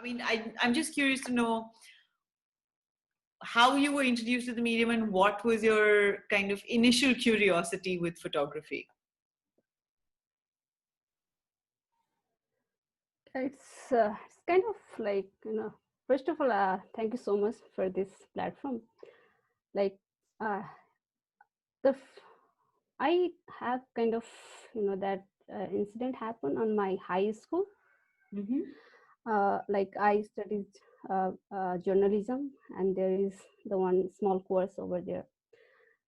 I mean, I'm just curious to know how you were introduced to the medium and what was your kind of initial curiosity with photography? It's kind of like, first of all, thank you so much for this platform. Like, uh, the f- I have kind of, that incident happened on my high school. Mm-hmm. Like I studied journalism, and there is the one small course over there.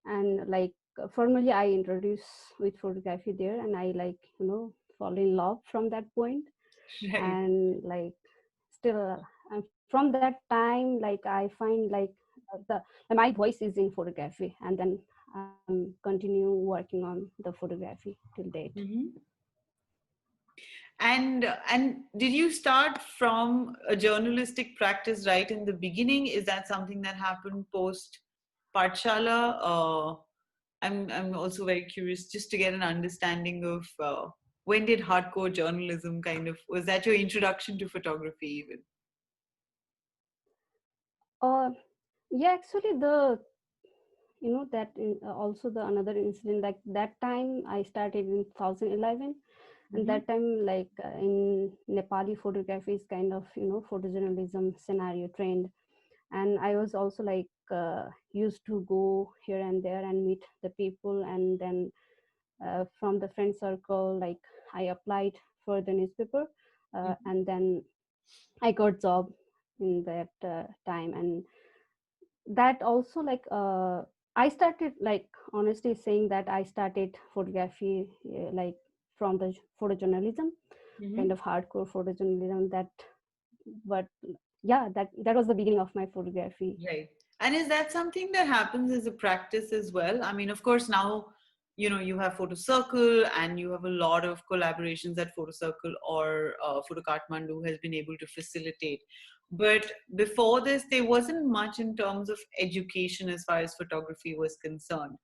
And like formally, I introduced with photography there, and I like fall in love from that point. Right. And like still, from that time, like I find like my voice is in photography, and then continue working on the photography till date. Mm-hmm. And did you start from a journalistic practice right in the beginning? Is that something that happened post Pathshala? I'm also very curious just to get an understanding of when did hardcore journalism kind of, was that your introduction to photography even? uh yeah, actually, the that also the another incident, like that time I started in 2011. And Mm-hmm. that time, like in Nepali, photography is kind of photojournalism scenario trend. And I was also like used to go here and there and meet the people. And then from the friend circle, like I applied for the newspaper, and then I got job in that time. And that also like I started, like honestly saying that I started photography like from the photojournalism, kind Mm-hmm. of hardcore photojournalism. That but yeah, that was the beginning of my photography. Right. And is that something that happens as a practice as well? I mean, of course, now, you have Photo Circle and you have a lot of collaborations that Photo Circle or Photo Kathmandu has been able to facilitate. But before this, there wasn't much in terms of education as far as photography was concerned.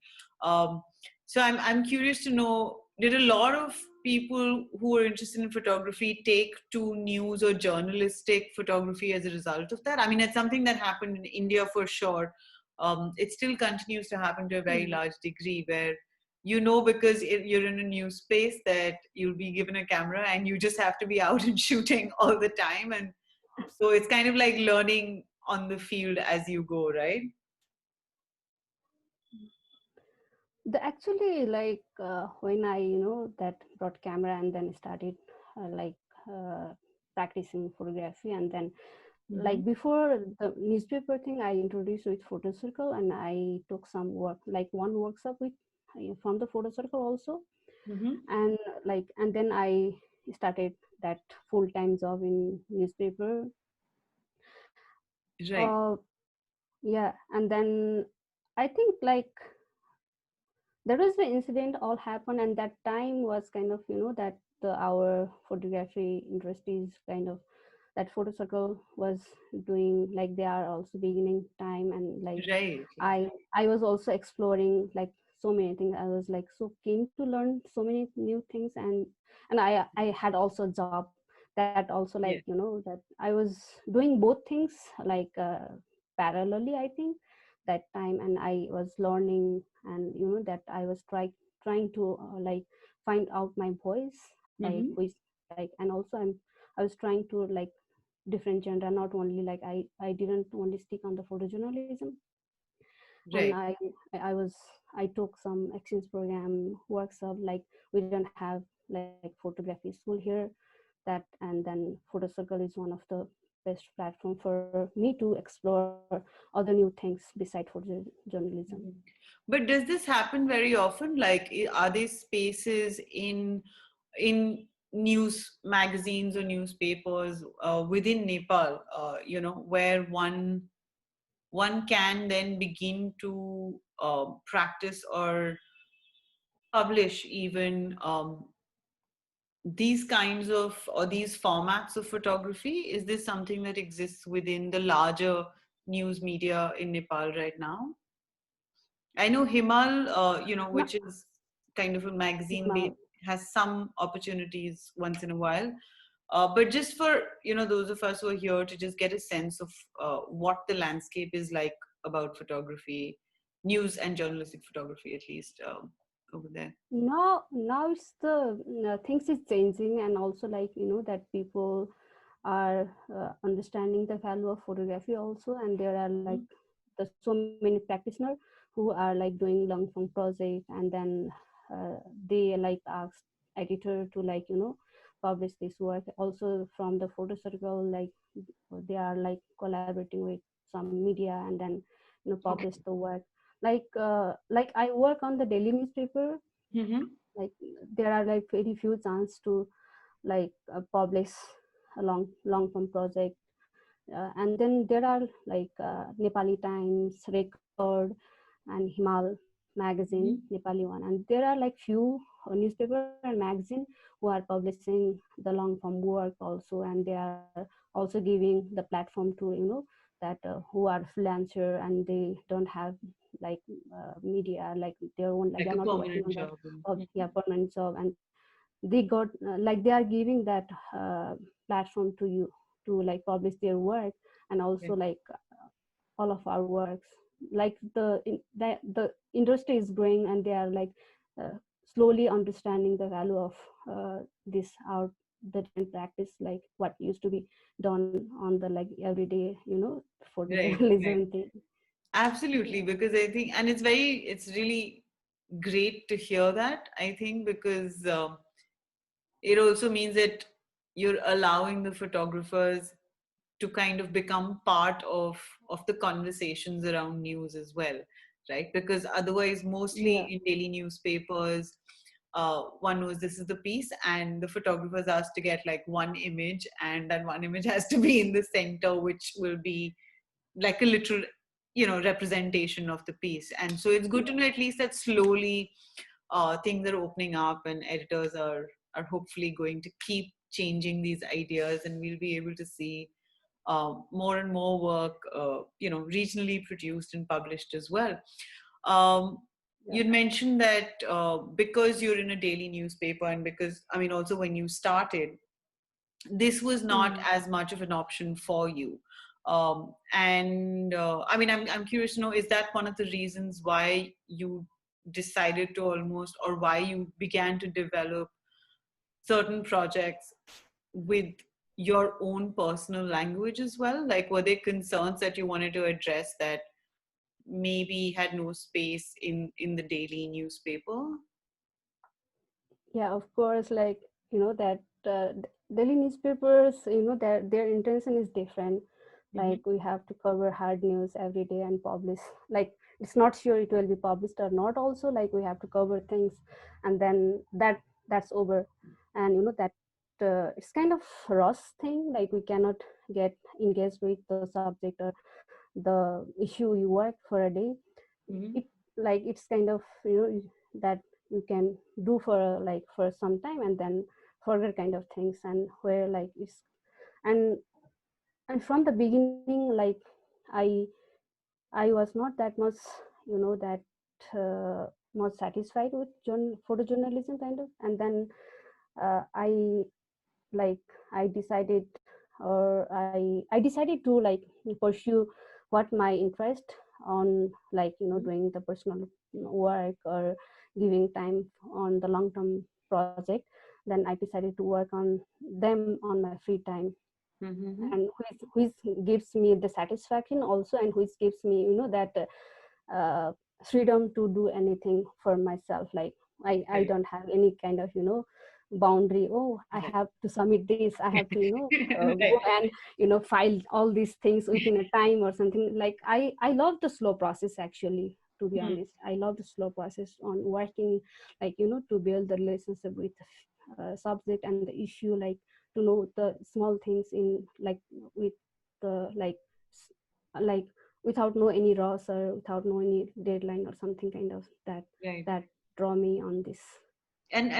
Um, so I'm curious to know, did a lot of people who are interested in photography take to news or journalistic photography as a result of that? I mean, it's something that happened in India for sure. It still continues to happen to a very Hmm. large degree where because you're in a new space that you'll be given a camera and you just have to be out and shooting all the time. And so it's kind of like learning on the field as you go, right? The actually, like when I that brought camera and then started like uh, practicing photography. And then Mm-hmm. like before the newspaper thing, I introduced with photo circle, and I took some work, like one workshop with from the photo circle also. Mm-hmm. And like and then I started that full-time job in newspaper. Right. uh yeah. And then I think like there was the incident all happened, and that time was kind of that our photography industry is kind of, that photo circle was doing, like they are also beginning time. And like Right. I was also exploring like so many things. I was like so keen to learn so many new things. And I had also a job that also, like Yeah. that I was doing both things, like parallelly, I think, that time. And I was learning, and that I was trying to like find out my voice, like Mm-hmm. which, like. And also I was trying to like different genre, not only like I didn't only stick on the photojournalism. And Right. I took some exchange program workshop. Like we don't have like photography school here, that. And then photo circle is one of the best platform for me to explore other new things beside photojournalism. Mhm. But does this happen very often? Like, are there spaces in news magazines or newspapers within Nepal, where one can then begin to practice or publish even these kinds of or these formats of photography? Is this something that exists within the larger news media in Nepal right now? I know Himal, No, which is kind of a magazine Himal. has some opportunities once in a while. But just for, those of us who are here to just get a sense of what the landscape is like about photography, news and journalistic photography, at least over there. Now it's the things is changing, and also like that people are understanding the value of photography also, and there are like Mhm. the so many practitioners who are like doing long form project, and then they like ask editor to like publish this work also from the photo circle, like they are like collaborating with some media, and then publish Okay. the work. Like I work on the daily newspaper, Mm-hmm. like there are like very few chance to like publish a long term project, and then there are like Nepali Times, Record, and Himal magazine, Mm-hmm. Nepali one, and there are like few newspaper and magazine who are publishing the long form work also, and they are also giving the platform to that who are freelancer and they don't have like media like their own, like Like they're a not working permanent on that job. yeah permanent job, and they got like they are giving that platform to you to like publish their work, and Okay. also like all of our works, like the industry is growing, and they are like uh, slowly understanding the value of this our the different practice, like what used to be done on the like everyday Right, right. photojournalism thing. Absolutely, Yeah. because I think, and it's really great to hear that, I think, because it also means that you're allowing the photographers to kind of become part of the conversations around news as well, right? Because otherwise, mostly Yeah. in daily newspapers, one knows this is the piece, and the photographer's asked to get like one image, and that one image has to be in the center, which will be like a literal, representation of the piece. And so it's good to know at least that slowly things are opening up, and editors are hopefully going to keep changing these ideas, and we'll be able to see more and more work, regionally produced and published as well. Um, Yeah. you'd mentioned that because you're in a daily newspaper, and because, I mean, also when you started, this was not Mm. as much of an option for you. And I mean, I'm curious to know, is that one of the reasons why you decided to almost, or why you began to develop certain projects with your own personal language as well? Like, were there concerns that you wanted to address that maybe had no space in the daily newspaper? Yeah, of course, like that daily newspapers, their intention is different. Hmm. Like we have to cover hard news every day and publish. Like it's not sure it will be published or not. Also, like we have to cover things, and then that's over. And that it's kind of rush thing. Like we cannot get engaged with the subject or the issue you work for a day. Hmm. It like it's kind of that you can do for like for some time and then forget kind of things, and where like it's and and from the beginning, like i I was not that much that much satisfied with photojournalism kind of, and then I like I decided I decided to like pursue what my interest on, like doing the personal work or giving time on the long term project. Then I decided to work on them on my free time, Hmm. and which gives me the satisfaction also, and which gives me that freedom to do anything for myself. Like I Right. don't have any kind of boundary. Oh, I Right. have to submit this, I have to go Right. and file all these things within a time or something. Like I love the slow process, actually, to be Hmm. honest. I love the slow process on working, like to build the relationship with subject and the issue, like to know the small things in like with the s- like without no any rush or without no any deadline or something kind of that Right. that draw me on this. And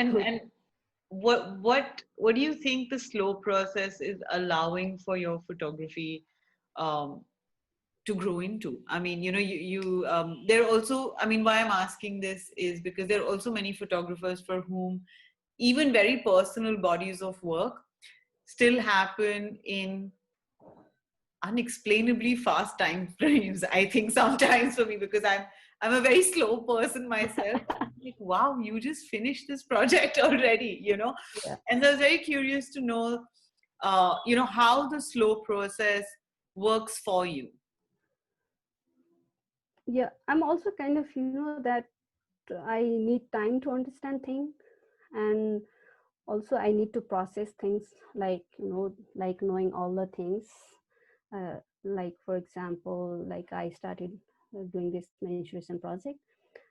what do you think the slow process is allowing for your photography um, to grow into? I mean, there are also, I mean, why I'm asking this is because there are also many photographers for whom even very personal bodies of work still happen in unexplainably fast time frames. I think sometimes for me, because I'm a very slow person myself. I'm like, wow, you just finished this project already, you know. Yeah. And so I was very curious to know, you know, how the slow process works for you. Yeah, I'm also kind of, that I need time to understand things, and also I need to process things, like, like knowing all the things. Like, for example, like I started doing this menstruation project,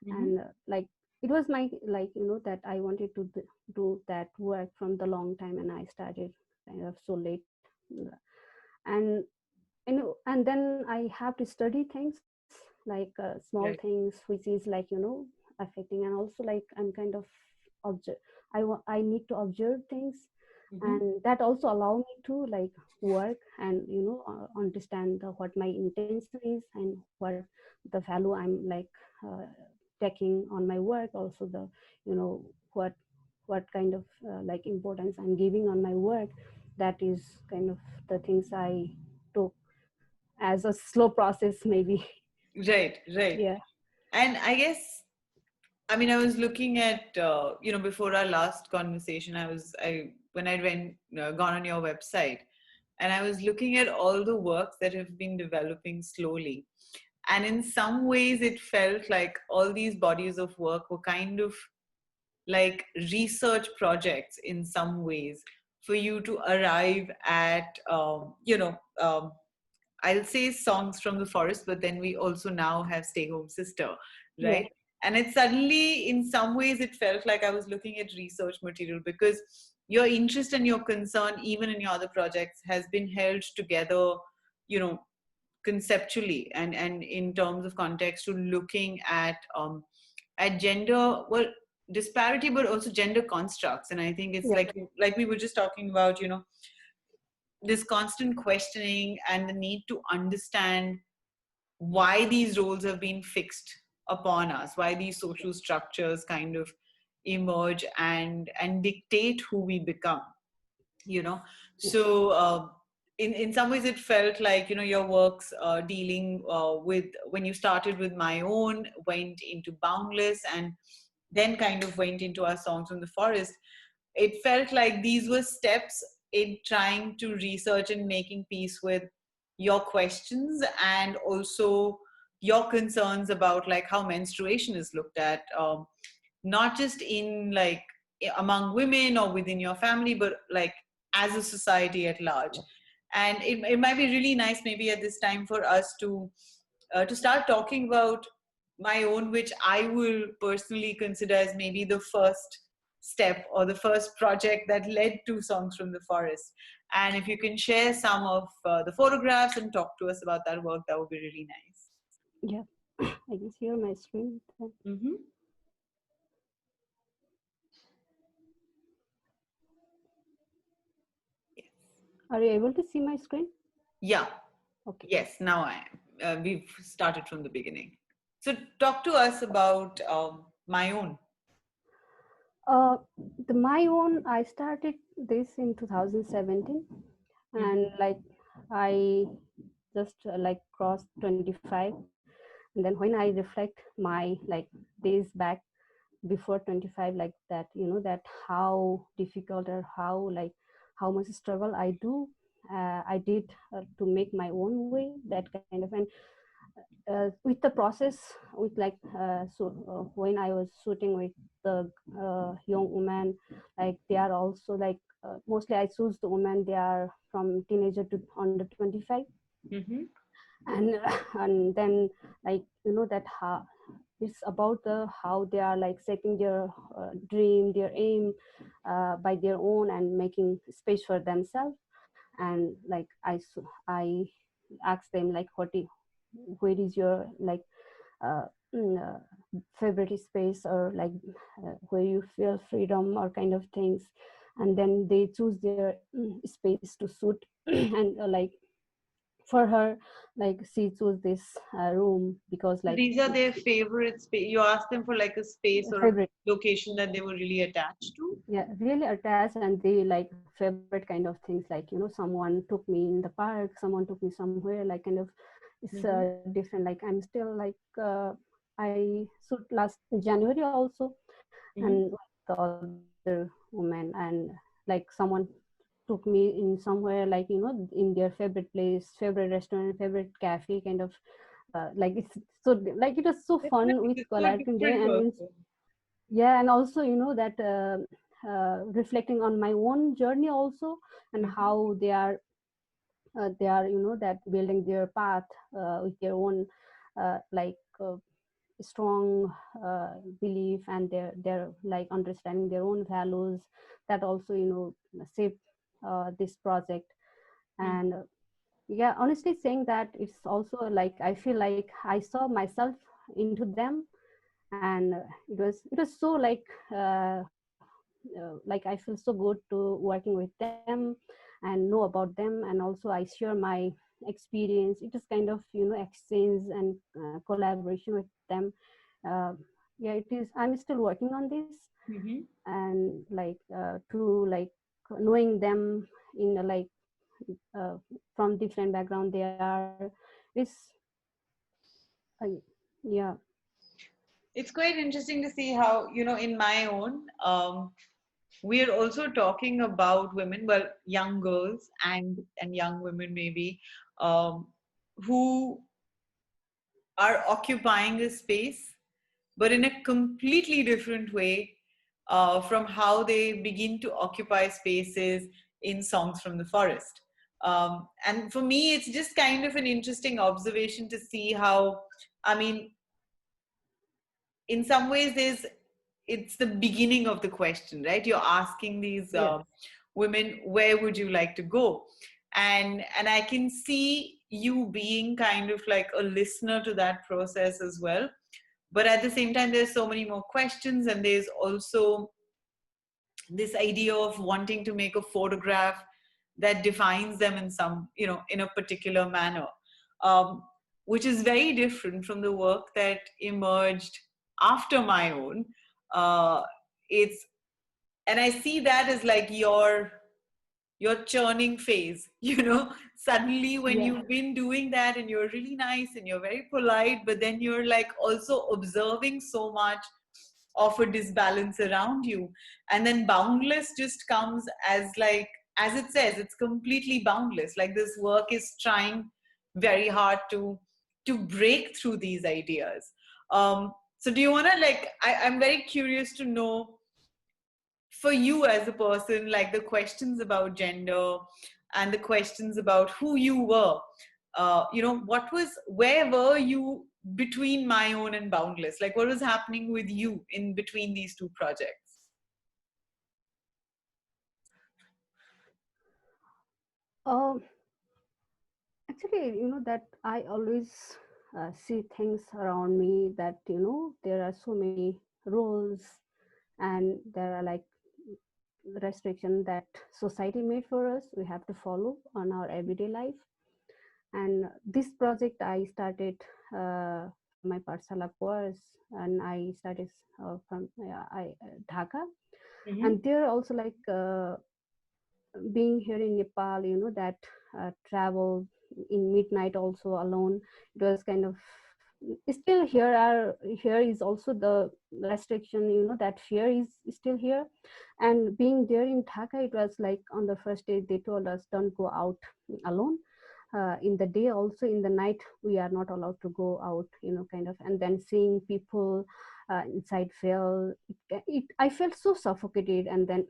Mm-hmm. and like it was my, like, that I wanted to do that work from the long time, and I started kind of so late. And and then I have to study things, like small Right. things, which is like, affecting. And also, like, I'm kind of observe, I need to observe things, Mm-hmm. and that also allow me to like work, and understand what my intention is, and what the value I'm like uh, taking on my work. Also, the, what kind of like importance I'm giving on my work. That is kind of the things I took as a slow process, maybe. Right, right. Yeah. And I guess, I mean, I was looking at, you know, before our last conversation, when I went, gone on your website, and I was looking at all the works that have been developing slowly. And in some ways, it felt like all these bodies of work were kind of like research projects in some ways for you to arrive at, I'll say songs from the forest, but then we also now have Stay Home Sister, Yeah. right? And it suddenly, in some ways, it felt like I was looking at research material, because your interest and your concern, even in your other projects, has been held together, you know, conceptually and in terms of context, to looking at gender, well, disparity, but also gender constructs. And I think it's Yeah. like we were just talking about, you know, this constant questioning and the need to understand why these roles have been fixed upon us, why these social structures kind of emerge and dictate who we become, you know. Yeah. So in some ways, it felt like, you know, your works dealing with, when you started with My Own, went into Boundless, and then kind of went into our Songs from the Forest. It felt like these were steps in trying to research and making peace with your questions, and also your concerns about like how menstruation is looked at, not just in like among women or within your family, but like as a society at large. And it might be really nice maybe at this time for us to start talking about My Own, which I will personally consider as maybe the first step or the first project that led to Songs from the Forest. And if you can share some of the photographs and talk to us about that work, that would be really nice. Yeah. I can see on my screen. Mm-hmm. Are you able to see my screen? Yeah. Okay. Yes, now I am. We've started from the beginning. So talk to us about My Own. Uh, the My Own, I started this in 2017, and Mm-hmm. like I just like crossed 25, and then when I reflect my like days back before 25, like that, that how difficult, or how much struggle I do, I did to make my own way, that kind of. And with the process, with like when I was shooting with the young women, like they are also like mostly I choose the women, they are from teenager to under 25. Mm-hmm. And and then, like, that how it's about the how they are like setting their dream, their aim, by their own, and making space for themselves. And like I ask them like, where is your like uh, mm, uh, favorite space, or like where you feel freedom, or kind of things. And then they choose their space to shoot. And like for her, like she chose this room because So like these are their favorite space. You ask them for like a space or a favorite, location that they were really attached to. yeah, really attached, and they like favorite kind of things, like someone took me in the park, someone took me somewhere, like kind of it's Mm-hmm. different. Like I'm still like I shoot last January also, Mm-hmm. and the other woman, and like someone took me in somewhere, like in their favorite place, favorite restaurant, favorite cafe, kind of like it's so like it was so It's fun nice. with It's so collaborating there. different And also. yeah, and also that reflecting on my own journey also, and Mm-hmm. how they are that building their path with their own like strong belief, and they're like understanding their own values that also shape this project. And yeah, honestly saying that, it's also like I feel like I saw myself into them. And it was so like I feel so good to working with them and know about them. And also I share my experience. It is kind of exchange and collaboration with them. uh, yeah, it is. I'm still working on this. Mm-hmm. And like to like knowing them in like uh, from different background they are, is uh, yeah. It's quite interesting to see how, in my own, we're also talking about women, well, young girls and young women maybe, um, who are occupying a space, but in a completely different way from how they begin to occupy spaces in Songs from the Forest. And for me, it's just kind of an interesting observation to see how, I mean, in some ways, it's the beginning of the question, right? You're asking these Yes. women, where would you like to go? And I can see you being kind of like a listener to that process as well. But at the same time, there's so many more questions, and there's also this idea of wanting to make a photograph that defines them in some, in a particular manner, um, which is very different from the work that emerged after my own. uh, it's and I see that as like your churning phase. Suddenly when Yeah. you've been doing that and you're really nice and you're very polite, but then you're like also observing so much of a disbalance around you, and then boundless just comes as, like, as it says, it's completely boundless. Like, this work is trying very hard to break through these ideas. So do you want to, like, I'm very curious to know, for you as a person, like the questions about gender and the questions about who you were, where were you between my own and boundless? Like, what was happening with you in between these two projects? um Actually, that I always see things around me, that there are so many rules, and there are like restrictions that society made for us, we have to follow on our everyday life. And this project I started from my Pathshala course, and I started from Dhaka. Mm-hmm. And there also like being here in Nepal, that travel in midnight also alone, it was kind of still here is also the restriction, that fear is still here. And being there in Dhaka, it was like on the first day they told us don't go out alone. In the day also, in the night we are not allowed to go out, kind of. And then seeing people inside fell, I felt so suffocated. And then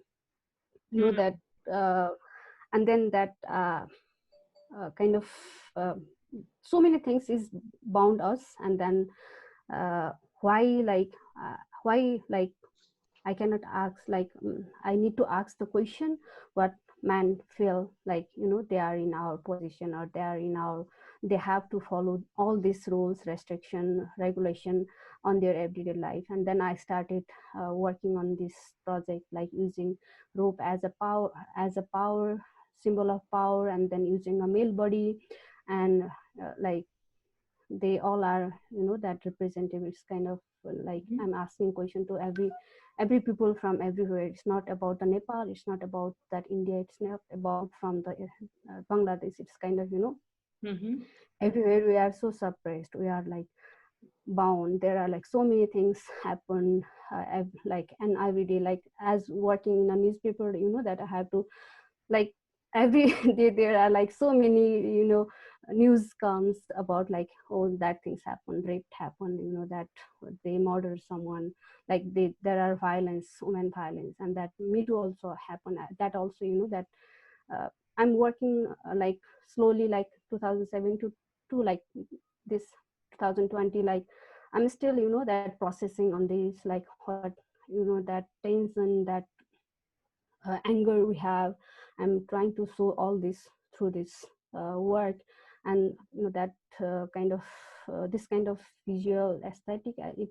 that uh, and then that kind of uh, so many things is bound us. And then uh, why like why like I cannot ask, like I need to ask the question, what man feel like, they are in our position, or they are in our, they have to follow all these rules, restriction, regulation on their everyday life. And then I started working on this project, like using rope as a power, symbol of power, and then using a male body. and like they all are, that representative. It's kind of like Mhm. I'm asking question to every people from everywhere. It's not about the Nepal, it's not about that India, it's not about from the Bangladesh. It's kind of, Mhm. everywhere we are so suppressed, we are like bound. There are like so many things happen, like, and every day, like as working in a newspaper, that I have to, like, every day there are like so many, news comes about, like, oh, that things happen, rape happen, that they murder someone, like there are violence, women violence, and that me too also happen. That also, that uh, I'm working like slowly, like 2007 to like this 2020, like I'm still, that processing on this, like what, that tension, that anger we have. I'm trying to show all this through this work. And that kind of this kind of visual aesthetic, it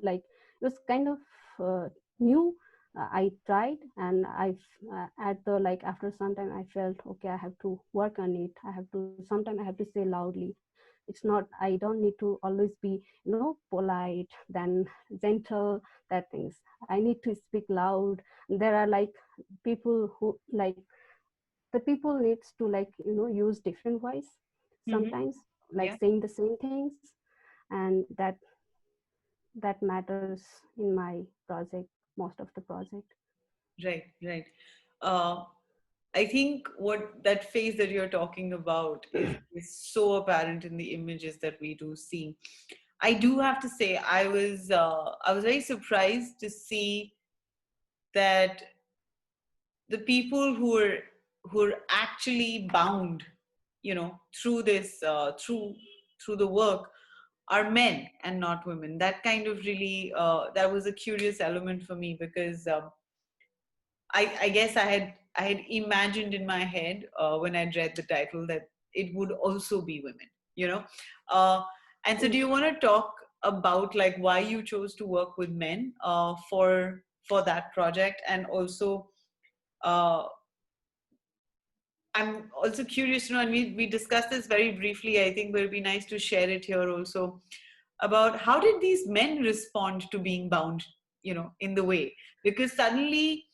like it was kind of uh, new. I tried, and I've at the, like, after some time I felt, okay, I have to work on it. I have to, sometimes I have to say loudly. It's not, I don't need to always be, polite, then gentle, that things. I need to speak loud. There are like people who, like, the people needs to, like, use different voice Mhm. sometimes, like Yeah. saying the same things. And that matters in my project, most of the project. Right. Right. Uh, I think what that phase that you're talking about is so apparent in the images that we do see. I do have to say I was very surprised to see that the people who are actually bound, through this through the work are men and not women. That kind of really that was a curious element for me because I guess I had imagined in my head when I read the title that it would also be women, you know. Uh, and so, do you want to talk about like why you chose to work with men for that project, and also uh, I'm also curious to know, and we discussed this very briefly. I think it would be nice to share it here also about how did these men respond to being bound, in the way, because suddenly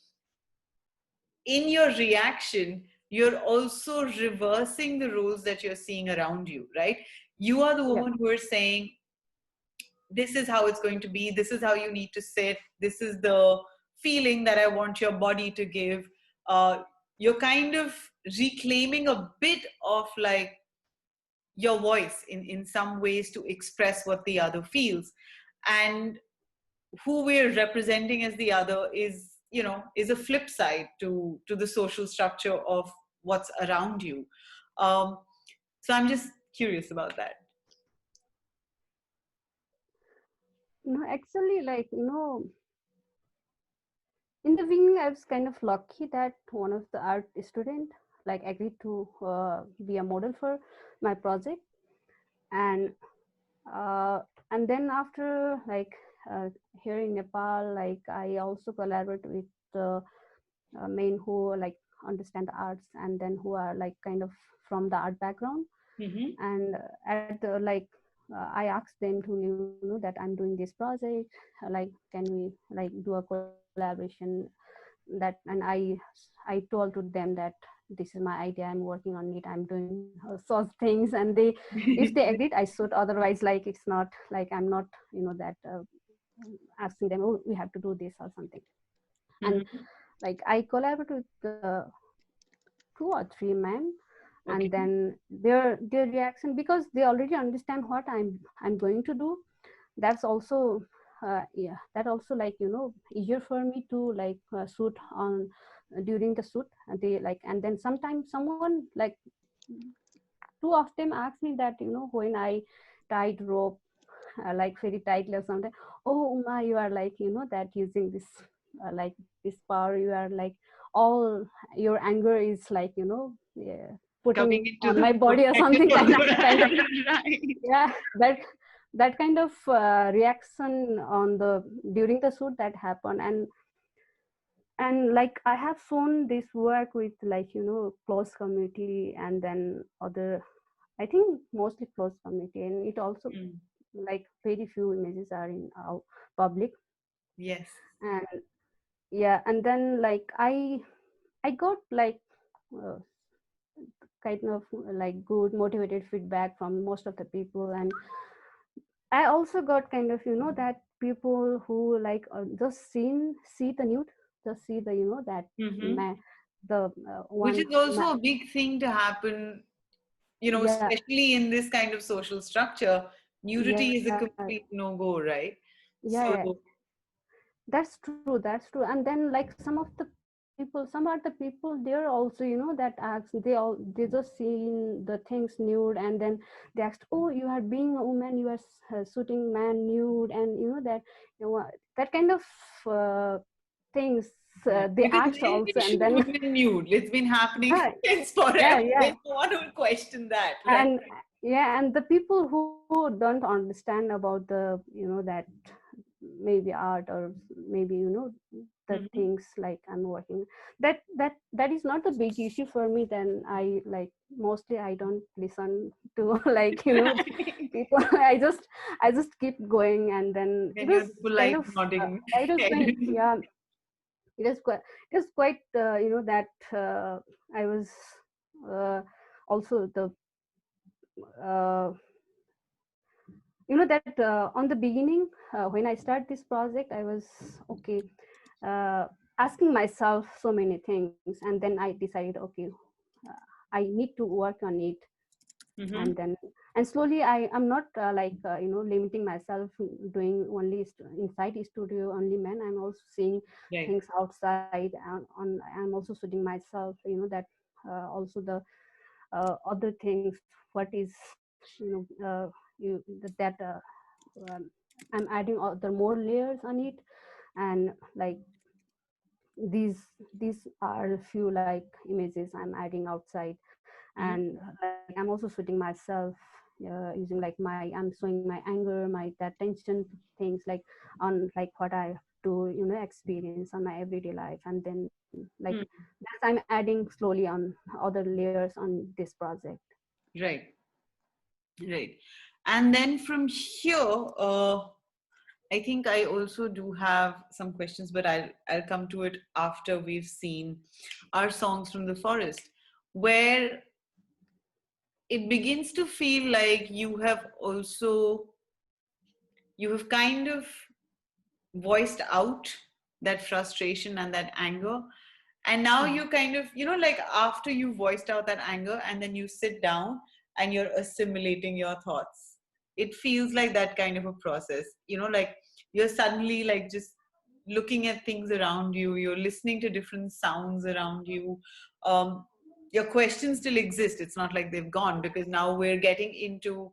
in your reaction, you're also reversing the roles that you're seeing around you, right? You are the Yeah. woman who is saying, this is how it's going to be, this is how you need to sit, this is the feeling that I want your body to give. You're kind of reclaiming a bit of like your voice in some ways to express what the other feels. And who we're representing as the other is, is a flip side to the social structure of what's around you. um, so I'm just curious about that. No, actually, like, in the beginning I was kind of lucky that one of the art student, like, agreed to be a model for my project. And uh, and then after, like, uh, here in Nepal, like, I also collaborate with the men who, like, understand the arts, and then who are, like, kind of from the art background. Mm-hmm. And at the, like, I asked them to, that I'm doing this project, like, can we, like, do a collaboration, that, and I told to them that this is my idea, I'm working on it, I'm doing such things. And they, if they agreed, I should. Otherwise, like, it's not like I'm not, that asking them, oh, we have to do this or something. And Mm-hmm. like, I collaborate with two or three men. And Okay. then their reaction, because they already understand what I'm going to do. That's also yeah, that also, like, easier for me to, like, shoot on during the shoot. And they, like, and then sometimes someone, like, two of them ask me that, when I tied rope, like, very tightly or something, oh, Uma, you are, like, that using this, like, this power, you are, like, all your anger is, like, yeah, Coming putting into on the my body or something, kind of, right. yeah, that kind of reaction on the during the shoot that happened. And like, I have shown this work with, like, close community, and then other I think mostly close community, and it also Mm. like very few images are in public. Yes. And yeah, and then like I got like uh, kind of like good motivated feedback from most of the people. And I also got kind of, that people who like just see the nude, just see the, that Hmm. man, the Which one is also a big thing to happen, yeah, especially in this kind of social structure. Nudity is a yeah, complete no-go, right? yeah, So, that's true. And then like some of the people, some are the people they're also, that ask, they just seeing the things nude, and then they asked, oh, you are being a woman, you are shooting man nude, and that, that kind of uh, things yeah, they because asked men also. can And shoot then women nude. It's been happening yeah, since forever. yeah, yeah. There's no one who will question that. Like, And yeah, and the people who don't understand about the, that maybe art, or maybe, the mhm. things like I'm working, that is not a big issue for me. Then I like, mostly I don't listen to like, people. I just keep going. And then it Then was you're the kind polite of nodding it was head. quite, yeah, it was quite that I was also the uh, that on the beginning, when I start this project, I was okay, uh, asking myself so many things, and then I decided, okay, uh, I need to work on it. Hmm. And then, and slowly I'm not like limiting myself doing only inside the studio only men. I'm also seeing Right. things outside, and I'm also shooting myself, that also the other things, what is, that um, I'm adding other more layers on it. And like these are a few like images I'm adding outside. Hmm. And like I'm also shooting myself using like I'm showing my anger, my that tension things, like on like what I have to experience on my everyday life. And then like that I'm adding slowly on other layers on this project. Right. Right. And then from here, I think I also do have some questions, but I'll come to it after we've seen our songs from the forest, where it begins to feel like you have kind of voiced out that frustration and that anger. And now Mhm. you kind of, like after you voiced out that anger and then you sit down and you're assimilating your thoughts, it feels like that kind of a process, like you're suddenly like just looking at things around you, you're listening to different sounds around you. um, your questions still exist, it's not like they've gone, because now we're getting into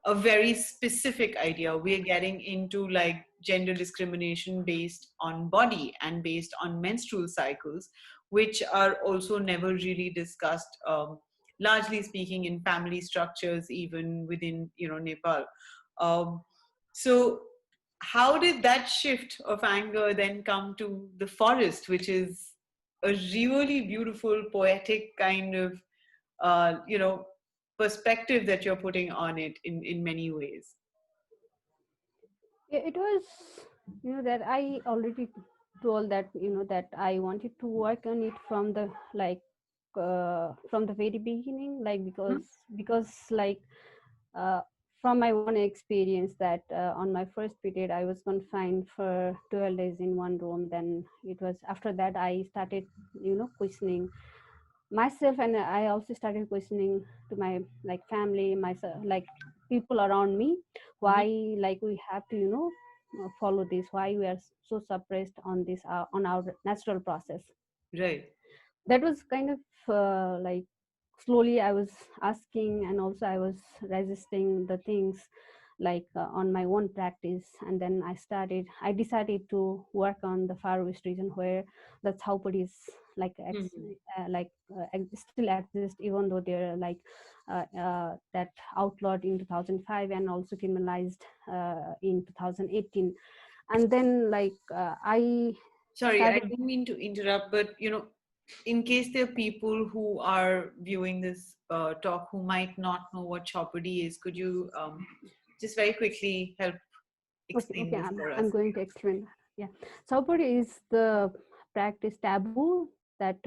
a very specific idea. We're getting into like gender discrimination based on body and based on menstrual cycles, which are also never really discussed, largely speaking, in family structures, even within Nepal. Um, so, how did that shift of anger then come to the forest, which is a really beautiful, poetic kind of perspective that you're putting on it in many ways. Yeah, it was, that I already told that, that I wanted to work on it from the like from the very beginning, like Mhm. because like uh, from my own experience, that on my first period I was confined for 12 days in one room. Then it was after that I started, questioning myself, and I also started questioning to my like family, myself, like people around me, why Mhm. like we have to follow this, why we are so suppressed on this on our natural process. Right. That was kind of like slowly I was asking, and also I was resisting the things like on my own practice. And then I decided to work on the far west region, where the Thaupadi is like Mhm. still exist, even though they're like that outlawed in 2005 and also criminalized in 2018. And then like I Sorry, I started. didn't mean to interrupt, but in case there are people who are viewing this talk who might not know what Chopadi is, could you just very quickly help explain Okay, this for I'm us? going to explain. Yeah, Saupuri is the practice taboo that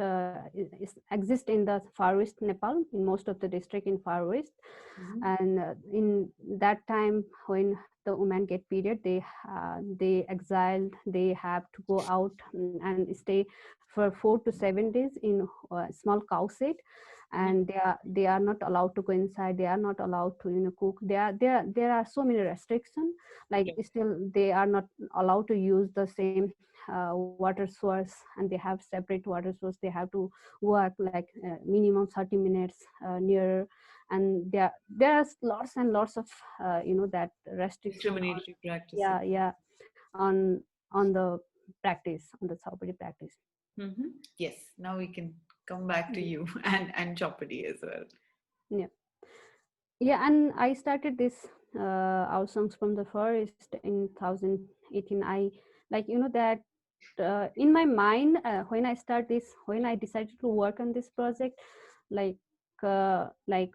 exists in the Far West Nepal, in most of the district in Far West. Mm-hmm. And in that time when the women get period, they exiled, they have to go out and stay for 4 to 7 days in a small cow shed, and they are not allowed to go inside, they are not allowed to cook. There are so many restrictions, like Yeah. still they are not allowed to use the same water source, and they have separate water source. They have to work like minimum 30 minutes near, and there are lots and lots of that restriction on, Discriminatory practices. yeah, on the practice, on the Saupadi practice. Mm-hmm. Yes. Now we can come back to Yeah. you and Chopadi as well. Yeah, yeah, and I started this our songs from the forest in 2018. I, like, that in my mind, when I start this, when I decided to work on this project, like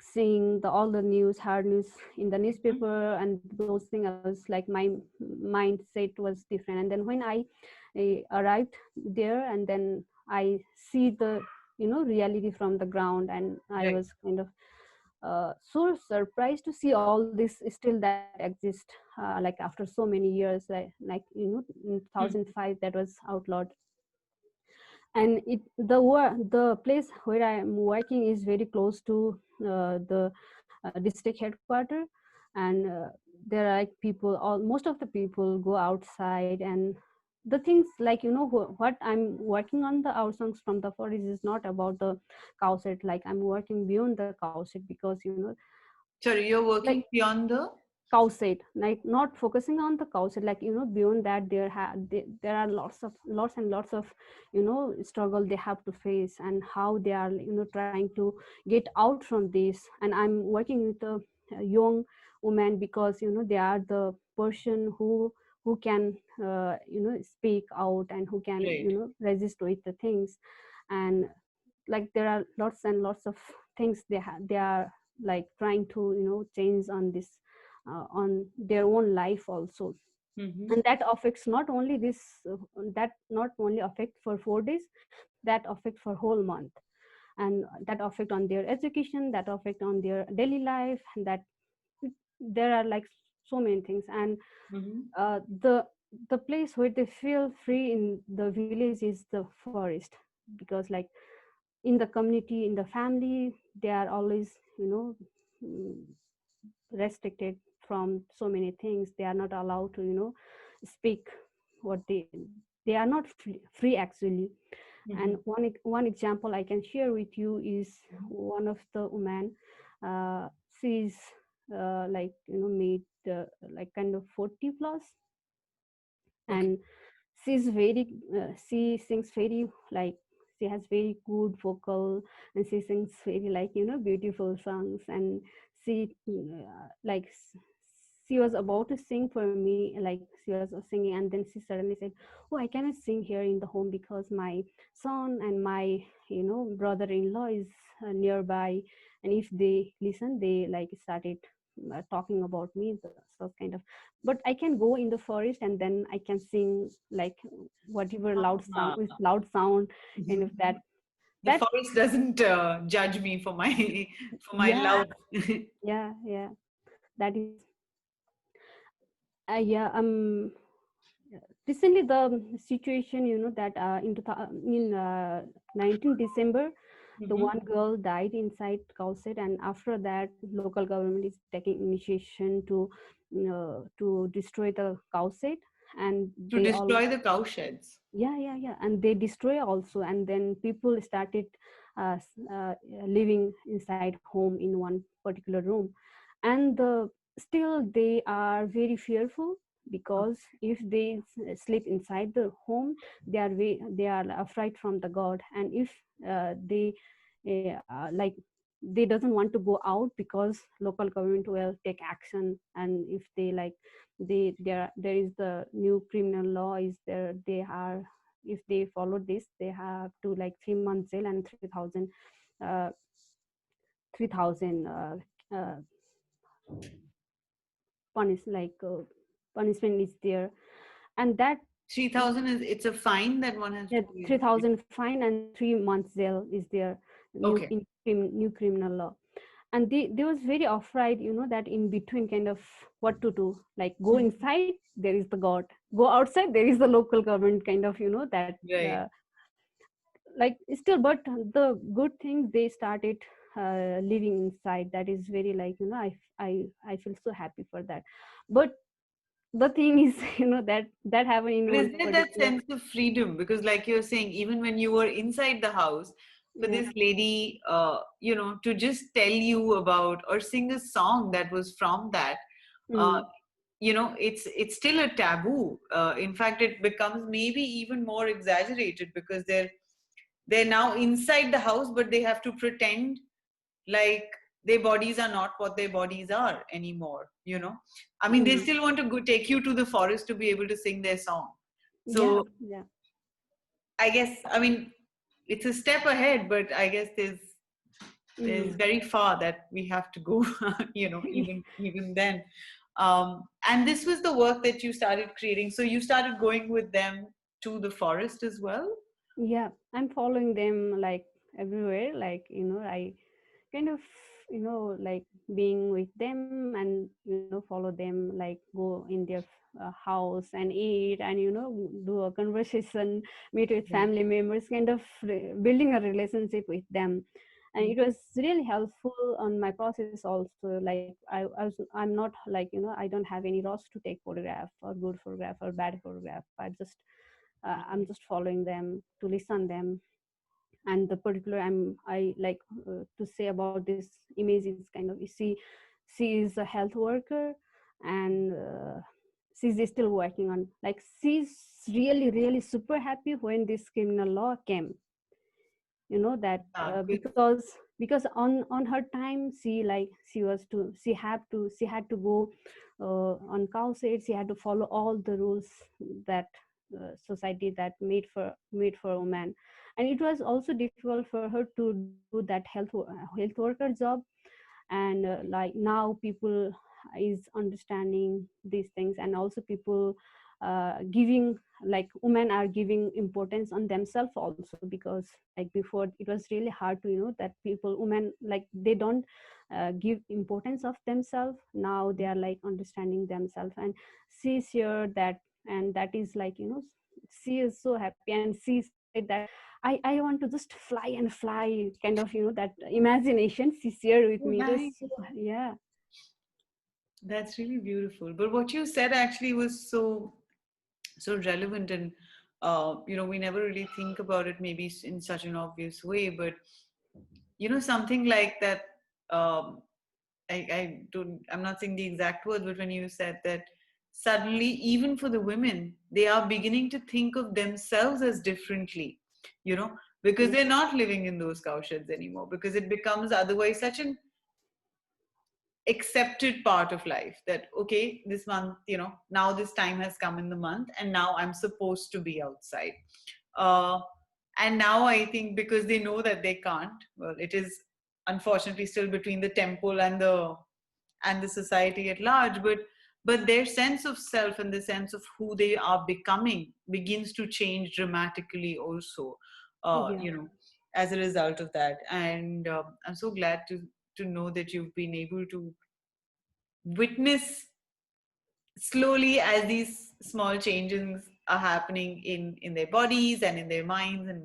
seeing all the news, hard news in the Mm-hmm. newspaper and those things, I was like, my mindset was different. And then when I arrived there, and then I see the reality from the ground, and I Right. was kind of so surprised to see all this still that exists, like after so many years, in Mm-hmm. 2005 that was outlawed. And the place where I am working is very close to the district headquarter. And there are like people, all most of the people go outside, and the things, like, what I'm working on, the our songs from the forest, is not about the cow set. Like, I'm working beyond the cow set, because Sorry, you're like working beyond the. cow set, like not focusing on the cow set, like beyond that, there are lots and lots of struggle they have to face, and how they are trying to get out from this. And I'm working with a young woman, because they are the person who can speak out, and who can Right. resist with the things. And like there are lots and lots of things they are like trying to change on this, on their own life also. Mm-hmm. And that affects not only this, that not only affect for 4 days, that affect for whole month. And that affect on their education, that affect on their daily life, and that there are like so many things. And Mm-hmm. the place where they feel free in the village is the forest, because like in the community, in the family, they are always mm, restricted from so many things. They are not allowed to speak what they are not free actually. And Mm-hmm. one example I can share with you is one of the women. She's like made like kind of 40 plus. Okay. And she sings very like, she has very good vocal, and she sings very like beautiful songs. And she she was about to sing for me, like she was singing, and then she suddenly said, oh, I cannot sing here in the home, because my son and my brother-in-law is nearby, and if they listen, they like started talking about me, so kind of. But I can go in the forest, and then I can sing like whatever Ah. loud sound, kind of that. The That forest doesn't judge me for my for my Yeah, loud. yeah, that is yeah. Recently the situation, that in 19 December, the Mm-hmm. one girl died inside Kauset, and after that local government is taking initiation to destroy the Kauset. And To they all, destroy the cow sheds. yeah, and they destroy also. And then people started living inside home in one particular room. And still they are very fearful, because if they sleep inside the home, they are afraid from the god. And if they like, they doesn't want to go out, because local government will take action. And if they like, there is the new criminal law is there, they are if they follow this, they have to like 3 months jail and 3,000 uh, 3,000 punish like punishment is there. And that 3,000 is, it's a fine that one has to that pay. 3,000 fine and 3 months jail is there, Okay. new criminal law. And they was very upright, that in between kind of what to do, like go inside there is the god, go outside there is the local government, kind of, that Right. uh, like still. But the good thing, they started living inside. That is very like, I feel so happy for that. But the thing is, that happened in But is one there that particular. sense of freedom? Because, like you're saying, even when you were inside the house, for Yeah. this lady, to just tell you about or sing a song that was from that, uh, Mm. it's still a taboo. In fact, it becomes maybe even more exaggerated because they're now inside the house, but they have to pretend like their bodies are not what their bodies are anymore. I mean, they Mm. still want to go take you to the forest to be able to sing their song. Yeah. So Yeah. I guess, I mean, it's a step ahead, but I guess there's Mm. very far that we have to go, even then. And this was the work that you started creating. So you started going with them to the forest as well. Yeah, I'm following them like everywhere. Like, I kind of, like being with them and, follow them, like go in their house and eat and, do a conversation, meet with Yeah. family members, kind of building a relationship with them. And Mm. it was really helpful on my process also. Like, I'm not like, I don't have any rush to take photograph or good photograph or bad photograph. I'm just following them to listen them. And the particular I like to say about this image is kind of, you see, she is a health worker, and she's still working on, like, she's really really super happy when this criminal law came, that Yeah, good. because on her time, she like she had to go on cow side. She had to follow all the rules that society that made for women. And it was also difficult for her to do that health worker job. And like now people is understanding these things, and also people giving, like, women are giving importance on themselves also, because like before it was really hard to, that people, women, like they don't give importance of themselves. Now they are like understanding themselves, and she's here that. And that is like, she is so happy, and she said that I want to just fly and fly, kind of, that imagination she shared with Oh, me. It was nice. so, yeah. That's really beautiful. But what you said actually was so relevant, and we never really think about it maybe in such an obvious way. But something like that. Um, I don't. I'm not saying the exact words, but when you said that suddenly, even for the women, they are beginning to think of themselves as differently. Because Yeah. they're not living in those cowsheds anymore. Because it becomes otherwise such an accepted part of life that, okay, this month, now this time has come in the month and now I'm supposed to be outside. uh, and now I think because they know that they can't, well, it is unfortunately still between the temple and the society at large, but their sense of self and the sense of who they are becoming begins to change dramatically also, uh, Yeah. you know as a result of that. And I'm so glad to know that you've been able to witness slowly as these small changes are happening in their bodies and in their minds and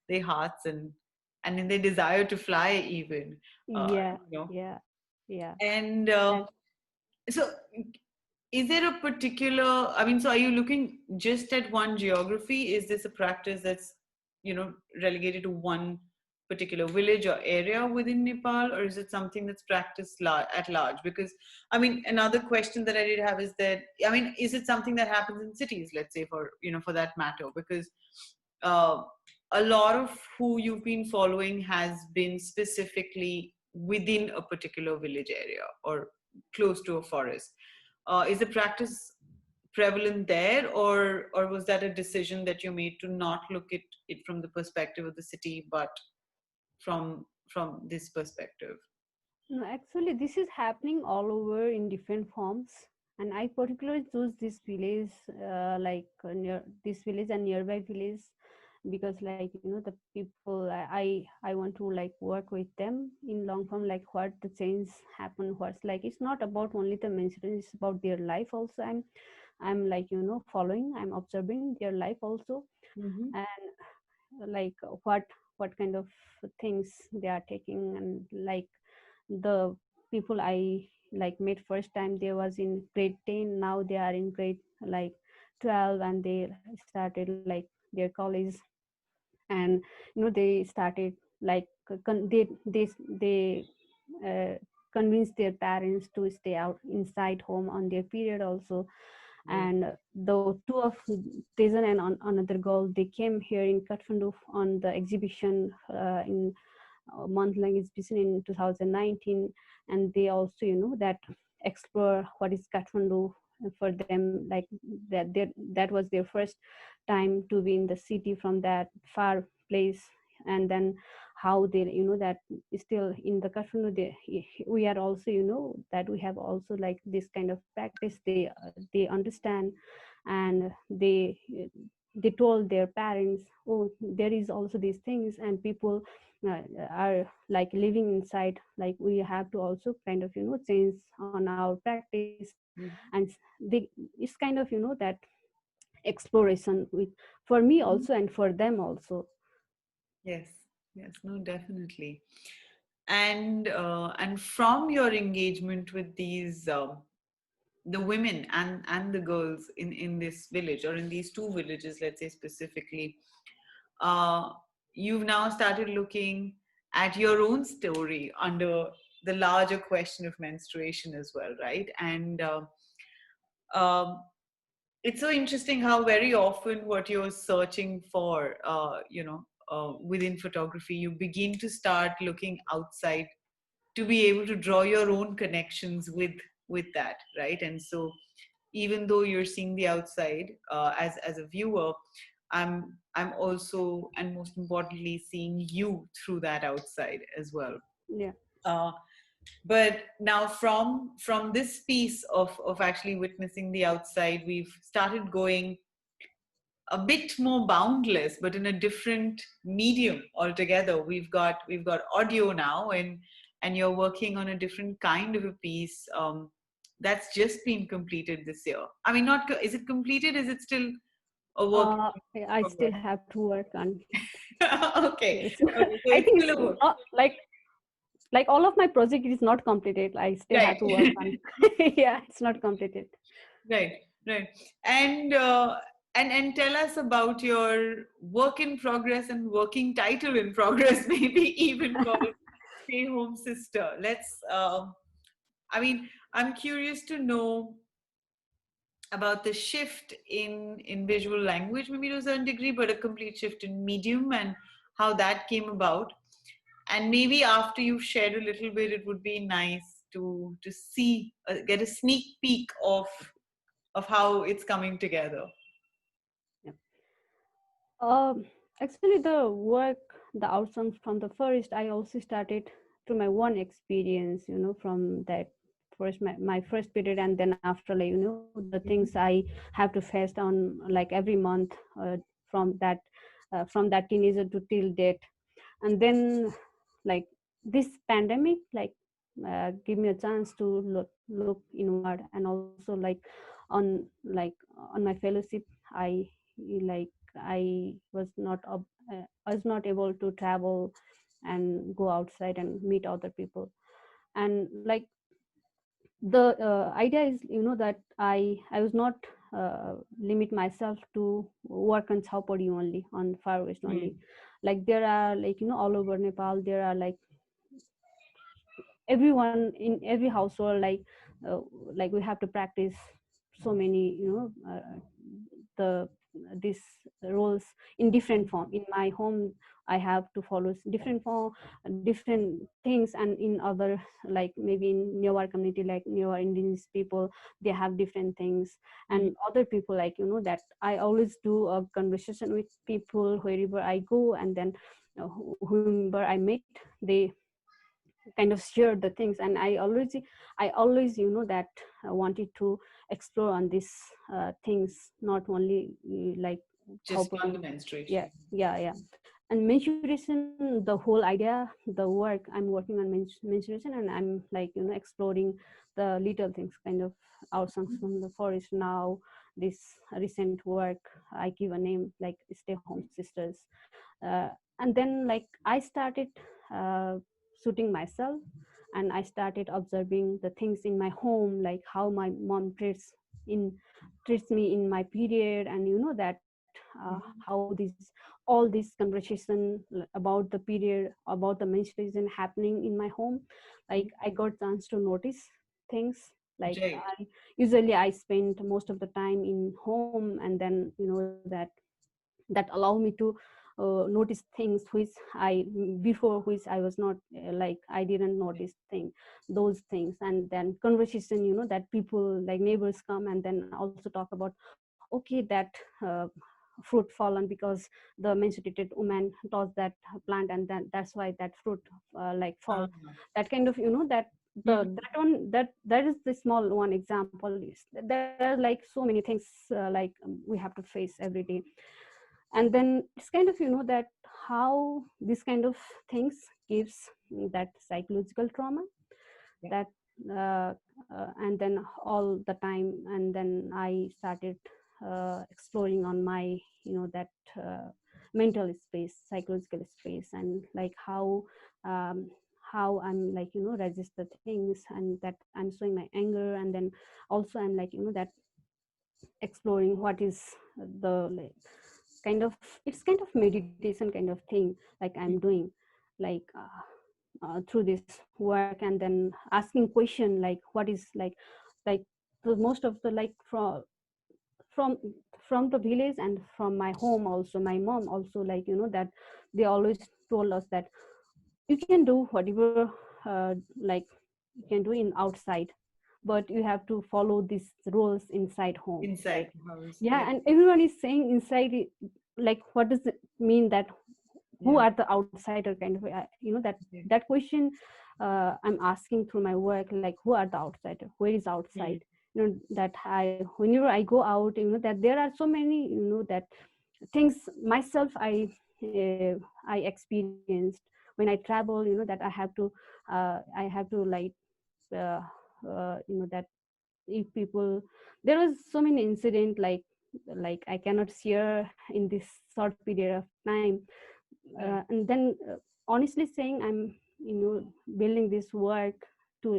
their hearts, and in their desire to fly even. uh, Yeah. you know Yeah. Yeah. and That. so is there a particular, I mean, so are you looking just at one geography? Is this a practice that's relegated to one particular village or area within Nepal, or is it something that's practiced at large? Because I mean, another question that I did have is that, I mean, is it something that happens in cities, let's say, for that matter? Because uh, a lot of who you've been following has been specifically within a particular village area or close to a forest. Is the practice prevalent there, or was that a decision that you made to not look at it from the perspective of the city, but from this perspective? No, actually, this is happening all over in different forms. And I particularly choose this village, near this village and nearby village, because, like, the people I want to like work with them in long form, like what the change happen, what's like. It's not about only the mention; it's about their life also. I'm like following, I'm observing their life also, Mm-hmm. and like what kind of things they are taking, and like the people I like met first time, they was in grade 10, now they are in grade like 12, and they started like their college. And they started like they uh, convinced their parents to stay out inside home on their period also. Right. And the two of Tejan and another girl, they came here in Kathmandu on the exhibition in month-long exhibition in 2019. And they also that explore what is Kathmandu for them, like that was their first time to be in the city from that far place. And then how they that still in the Kathmandu, we are also that we have also like this kind of practice, they understand. And they told their parents, oh, there is also these things, and people uh, are like living inside, like we have to also kind of change on our practice. And Mhm. they it's kind of that exploration with, for me Mhm. also and for them also. Yes, yes, no, definitely. And from your engagement with these the women and the girls in this village, or in these two villages, let's say specifically, uh, you've now started looking at your own story under the larger question of menstruation as well, right? And um, it's so interesting how very often what you're searching for, within photography, you begin to start looking outside to be able to draw your own connections with that, right? And so even though you're seeing the outside, as a viewer, I'm also, and most importantly, seeing you through that outside as well. Yeah. uh, but now from this piece of actually witnessing the outside, we've started going a bit more boundless, but in a different medium altogether. We've got audio now, and you're working on a different kind of a piece, that's just been completed this year. I mean, not is it completed? Is it still a work uh in I still progress? have to work on. Okay, Yes. okay, so I it's think it's still a work. not like all of my project is not completed, I still Right. have to work on. Yeah, it's not completed. Right, right. And and tell us about your work in progress and working title in progress, maybe even called Stay Home Sister. Let's. I mean, I'm curious to know about the shift in visual language, maybe to a certain degree, but a complete shift in medium, and how that came about. And maybe after you've shared a little bit, it would be nice to see, get a sneak peek of how it's coming together. Yeah. Um, Actually, the work, the outcomes from the first, I also started through my one experience, from that first, my first period. And then after, like, the things Mhm. I have to face on like every month, from that, from that teenager to till date. And then, like, this pandemic, give me a chance to look inward. And also, like on my fellowship, I was not able to travel and go outside and meet other people. And like the idea is that I was not limit myself to work on Chhaupadi only, on far west only. Mm. Like there are, like, all over Nepal, there are like everyone in every household, like we have to practice so many, the these roles in different form. In my home I have to follow different form, different things, and in other, like maybe in newer community, like newer indigenous people, they have different things. And other people, like that I always do a conversation with people wherever I go, and then whomever I meet, they kind of share the things. And I always that wanted to explore on these things, not only like just helping. on the menstruation. Yeah. And menstruation, the whole idea, the work I'm working on menstruation, and I'm like exploring the little things, kind of our songs from the forest. Now this recent work, I give a name like Stay Home Sisters. uh, and then like I started uh, shooting myself, and I started observing the things in my home, like how my mom treats me in my period. And that how all this conversation about the period, about the menstruation happening in my home, like I got chance to notice things. Like Right. usually I spend most of the time in home, and then that allow me to notice things which before which I was not like I didn't notice those things. And then conversation, that people like neighbors come and then also talk about, okay, that uh, fruit fallen because the menstruated woman touched that plant, and then that's why that fruit like fall. That kind of that that one, that is the small one example. There are like so many things like we have to face every day. And then it's kind of that how this kind of things gives that psychological trauma, that and then all the time. And then I started exploring on my that mental space, psychological space, and like um, how I'm like resist the things, and that I'm showing my anger. And then also I'm like that exploring what is the like kind of, it's kind of meditation kind of thing like I'm doing, like through this work. And then asking question like what is like the most of the like from from the village and from my home also, my mom also, like that they always told us that you can do whatever like you can do in outside, but you have to follow these rules inside home. Inside Like the house. yeah, Yeah. and everyone is saying inside like what does it mean that who Yeah. are the outsider kind of that Okay. that question I'm asking through my work, like who are the outsider, where is outside. That I whenever I go out, that there are so many that things myself I experienced when I travel, that I have to like uh, that if people, there was so many incident like I cannot share in this short period of time. And then honestly saying I'm building this work to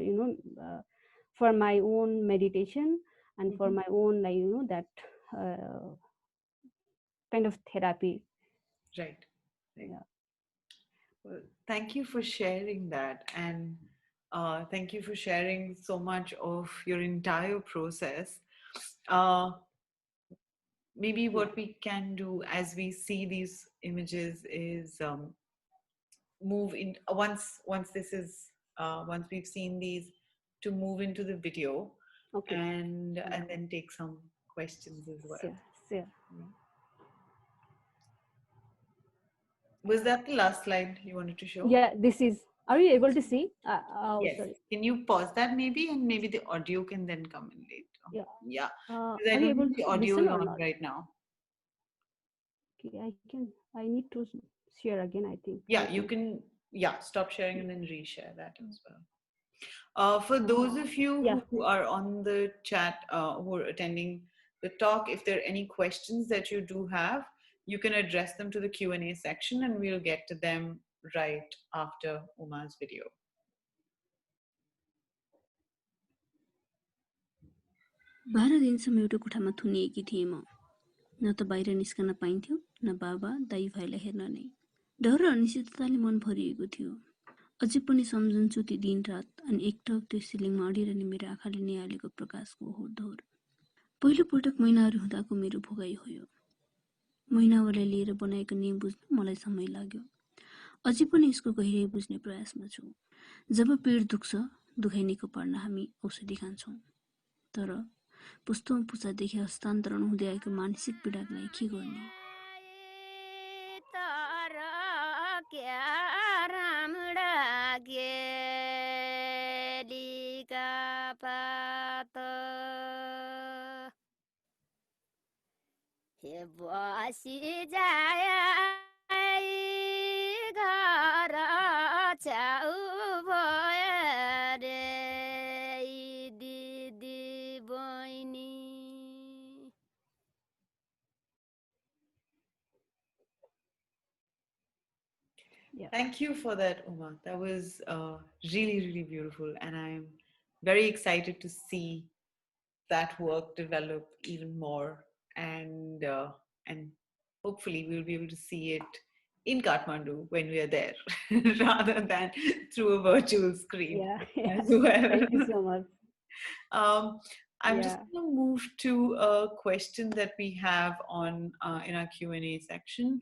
for my own meditation and for my own like that uh, kind of therapy. Right. Right. Yeah. Well, thank you for sharing that. And thank you for sharing so much of your entire process. Uh, Maybe Yeah. what we can do as we see these images is move in once this is once we've seen these, to move into the video Okay. and then take some questions as well. Sure. Sure. Yeah. Was that the last slide you wanted to show? Yeah, this is, are you able to see oh Yes. sorry. Can you pause that maybe, and maybe the audio can then come in later? Yeah. Yeah, because I Are you don't able think to the audio listen is or on not? right now. Okay, I need to share again, I think. Yeah, Let you me. can. Yeah, stop sharing and then reshare that as well. For uh, those of you yeah. who are on the chat, who are attending the talk, if there are any questions that you do have, you can address them to the Q&A section and we'll get to them right after Uma's video. 12 दिनसम्म एउटा कोठामा थुनिएकी थिएँ म। न त बाहिर निस्कन पाइन्थ्यो, न बाबा दाइ भाइलाई हेर्न नै। डर र अनिश्चितताले मन भरिएको थियो। अझै पनि सम्झन्छु ती दिन रात अनि एकटक त्यो सिलिङमा अडिरहने मेरो आँखाले निहालेको प्रकाशको होरदोहोर। पहिलो पटक महिनाहरू हुँदाको मेरो भोगाइ हो यो। महिनावारलाई लिएर बनाएको नियम बुझ्न मलाई समय लाग्यो। अझै पनि यसको गहिराई बुझ्ने प्रयासमा छु। जब पेट दुख्छ, दुखाइ निको पार्न हामी औषधि खान्छौँ। तर पुस्तौँ-पुछादेखि हस्तान्तरण हुँदै आएको मानसिक पीडाको लागि के गर्ने? बसी जाय घर छाउ भयो रे दिदी बहिनी. Thank you for that, Uma. That was really, really beautiful. And I'm very excited to see that work develop even more. And hopefully we'll be able to see it in Kathmandu when we are there rather than through a virtual screen Yeah. as well. Thank you so much. I'm just going to move to a question that we have on in our Q&A section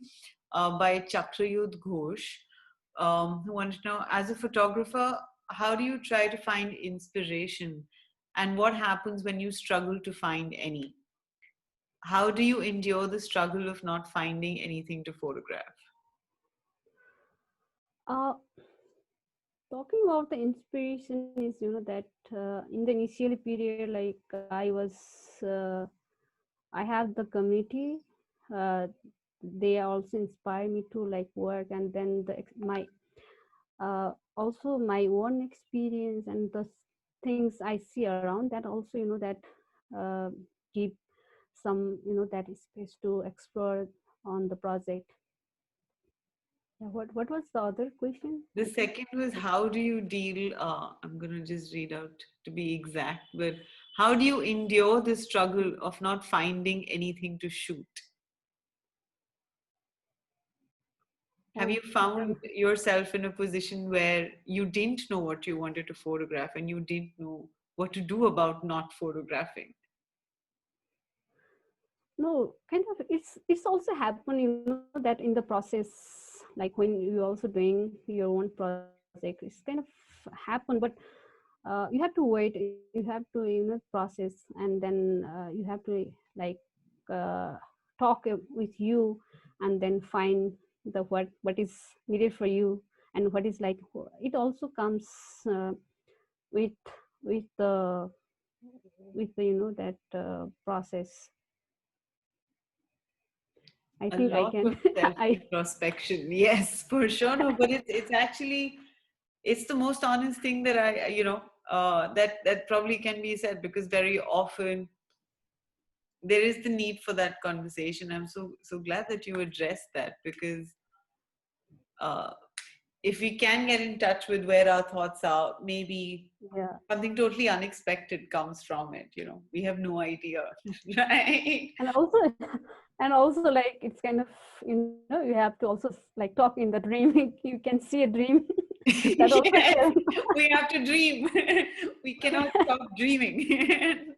by Chakrayudh Ghosh, who wanted to know, as a photographer, how do you try to find inspiration, and what happens when you struggle to find any? How do you endure the struggle of not finding anything to photograph? Talking about the inspiration is, that in the initial period, like I have the community. They also inspire me to like work, and then my also my own experience and the things I see around that also, that uh, give some, that space to explore on the project. Yeah, what was the other question? The second was, how do you deal, I'm going to just read out to be exact, but how do you endure the struggle of not finding anything to shoot? Have you found yourself in a position where you didn't know what you wanted to photograph and you didn't know what to do about not photographing? No, kind of, it's also happened, that in the process, like when you're also doing your own project, it's kind of happen, but you have to wait, you have to, process, and then you have to like uh, talk with you, and then find the what is needed for you, and what is like, it also comes with with the that process. I A think I lot can. of self-introspection. Yes, for sure. No, but it's actually, it's the most honest thing that that probably can be said, because very often there is the need for that conversation. I'm so glad that you addressed that, because uh, if we can get in touch with where our thoughts are, maybe Yeah. something totally unexpected comes from it. We have no idea, right? And also like it's kind of, you have to also like talk in the dream. You can see a dream. That also Yes, helps. we have to dream. We cannot stop dreaming.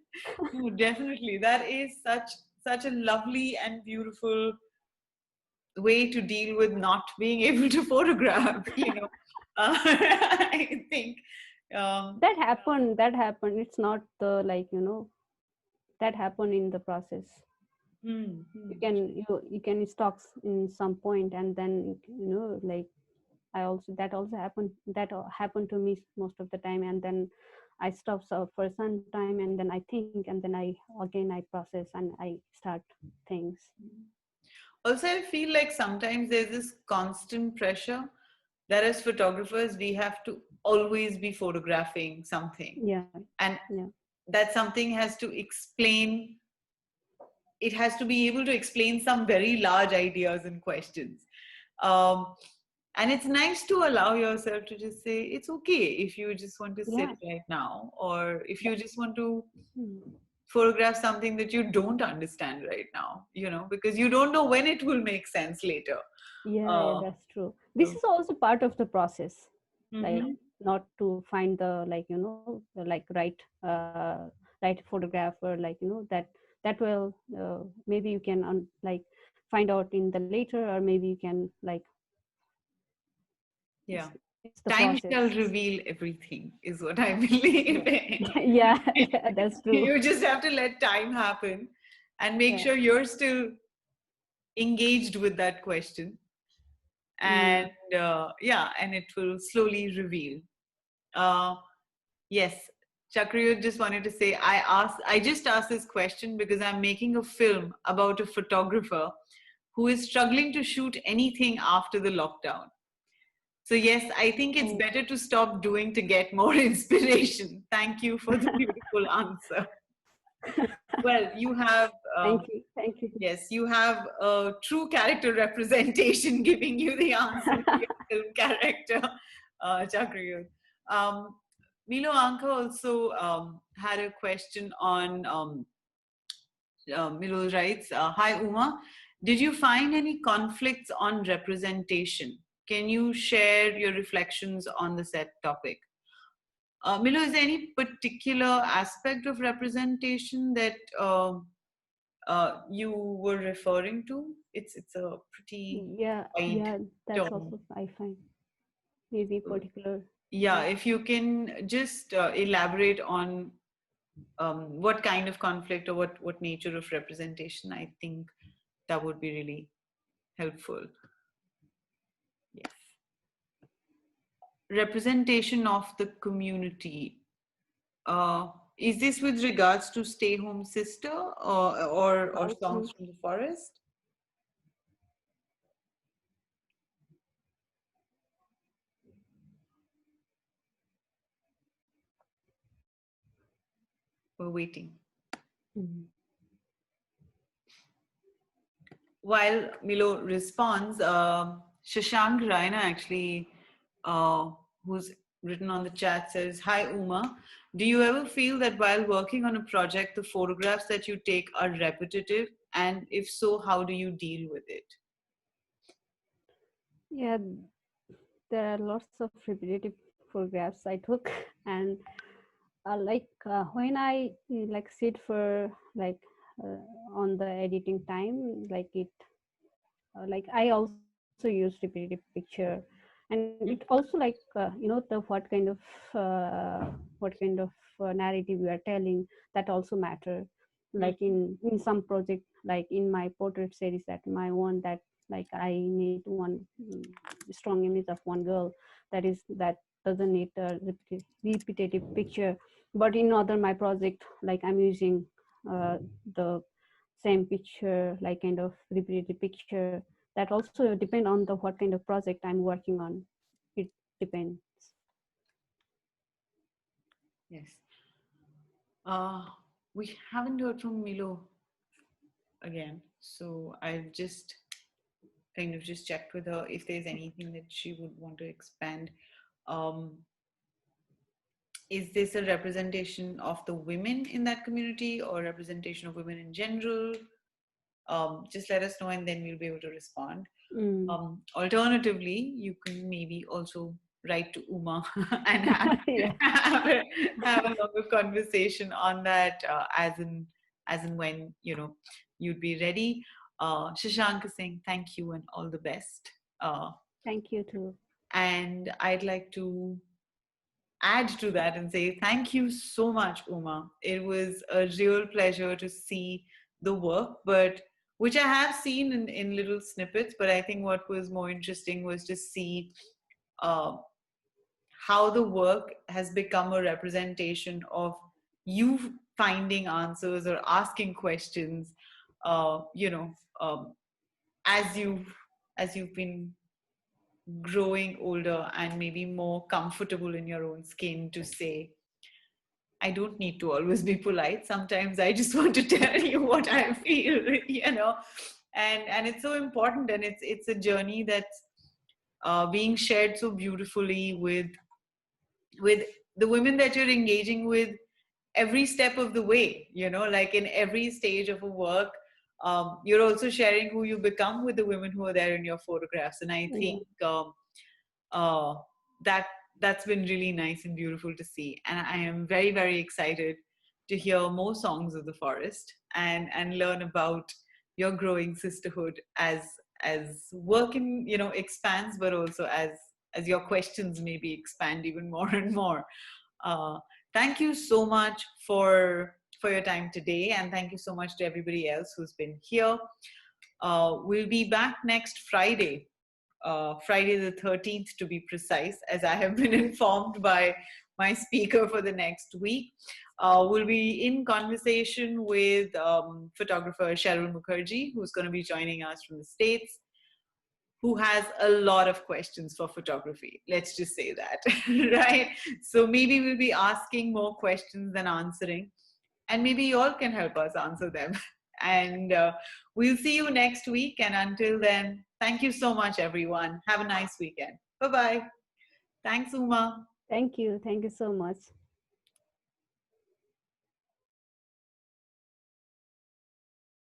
No, definitely, that is such a lovely and beautiful way to deal with not being able to photograph. I think That happened. It's not the like, that happened in the process. hmm, You can stop in some point, and then like that also happened to me most of the time, and then I stop for some time, and then I think, and then I process and I start things. also, I feel like sometimes there's this constant pressure that as photographers we have to always be photographing something, Yeah. and Yeah. that something has to explain, it has to be able to explain some very large ideas and questions. um, and it's nice to allow yourself to just say it's okay if you just want to sit Yeah. right now, or if you just want to Hmm. photograph something that you don't understand right now, because you don't know when it will make sense later. Yeah, uh, that's true. This so, is also part of the process, like mhm. not to find the like the, like right photographer, like that will maybe you can like find out in the later, or maybe you can like, Yeah. it's the Time process. shall reveal everything is what I believe in. Yeah, yeah, that's true. You just have to let time happen and make Yeah. sure you're still engaged with that question. And and it will slowly reveal. Yes, Chakriyut just wanted to say, I just asked this question because I'm making a film about a photographer who is struggling to shoot anything after the lockdown. So yes, I think it's better to stop doing to get more inspiration. Thank you for the beautiful answer. Well, you have, Thank you. yes, you have a true character representation giving you the answer to your film character, Chakriyut. Milo Anka also had a question on, Milo writes, hi Uma, did you find any conflicts on representation? Can you share your reflections on the said topic? Milo, is there any particular aspect of representation that you were referring to? It's a pretty wide That's term. also I find maybe particular. Yeah, if you can just elaborate on what kind of conflict or what nature of representation, I think that would be really helpful. Yes. Representation of the community. Is this with regards to Stay Home Sister or Songs from the Forest? We're waiting. While Milo responds, Shashank Raina actually, who's written on the chat, says, hi Uma, do you ever feel that while working on a project, the photographs that you take are repetitive? And if so, how do you deal with it? Yeah, there are lots of repetitive photographs I took, and when I like sit for like on the editing time, like it like I also use repetitive picture, and it also like the what kind of narrative we are telling, that also matter. Like in some project, like in my portrait series, that my one that like I need one strong image of one girl, that doesn't need a repetitive picture. But in other my project, like I'm using the same picture, like kind of repetitive picture. That also depend on the what kind of project I'm working on. It depends. Yes. We haven't heard from Milo again, so I've just kind of just checked with her if there's anything that she would want to expand. Is this a representation of the women in that community or representation of women in general? Just let us know and then we'll be able to respond. Alternatively, you can maybe also write to Uma and have a longer conversation on that as and when you'd be ready. Shashank is saying thank you and all the best. Thank you too. And I'd like to add to that and say thank you so much, Uma. It was a real pleasure to see the work, but which I have seen in little snippets, but I think what was more interesting was to see how the work has become a representation of you finding answers or asking questions, as you've been growing older and maybe more comfortable in your own skin to say, I don't need to always be polite. Sometimes I just want to tell you what I feel, and it's so important, and it's a journey that's being shared so beautifully with the women that you're engaging with every step of the way, like in every stage of a work. You're also sharing who you become with the women who are there in your photographs, and I think that's been really nice and beautiful to see. And I am very, very excited to hear more songs of the forest and learn about your growing sisterhood as work expands, but also as your questions maybe expand even more and more. Thank you so much for your time today, and thank you so much to everybody else who's been here. We'll be back next Friday, Friday the 13th to be precise, as I have been informed by my speaker for the next week. We'll be in conversation with photographer Cheryl Mukherjee, who's going to be joining us from the States, who has a lot of questions for photography. Let's just say that, right? So maybe we'll be asking more questions than answering, and maybe you all can help us answer them. And we'll see you next week. And until then, thank you so much, everyone. Have a nice weekend. Bye-bye. Thanks, Uma. Thank you so much.